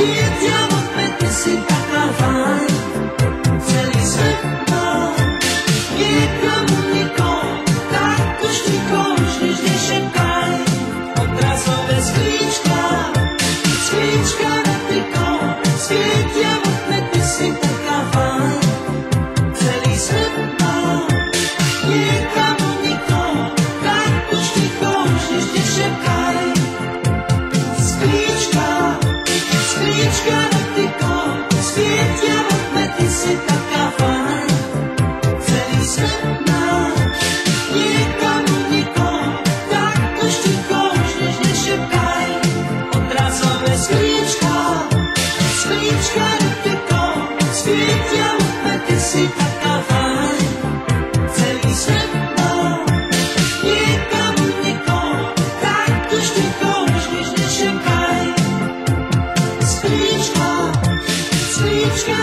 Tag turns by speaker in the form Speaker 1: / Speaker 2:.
Speaker 1: svietia vo svete si taká fajn. Celý svet má niekomu nikom, tak už nikomu nič nešepkaj. Odrazové sklíčka, sklíčka na triko, svietia vo svete si taká fajn. Celý svet má niekomu nikom, tak už nikomu nič nešepkaj. Sklíčka, sklíčka na triko, svietia vo svete si taká fajn. Celý svet má niekomu nikom, tak už nikomu nič nešepkaj. Odrazové sklíčka, sklíčka na triko, svietia vo svete si taká fajn. Celý svet má niekomu nikom, tak už nikomu nič nešepkaj. Sklíčka, sklíčka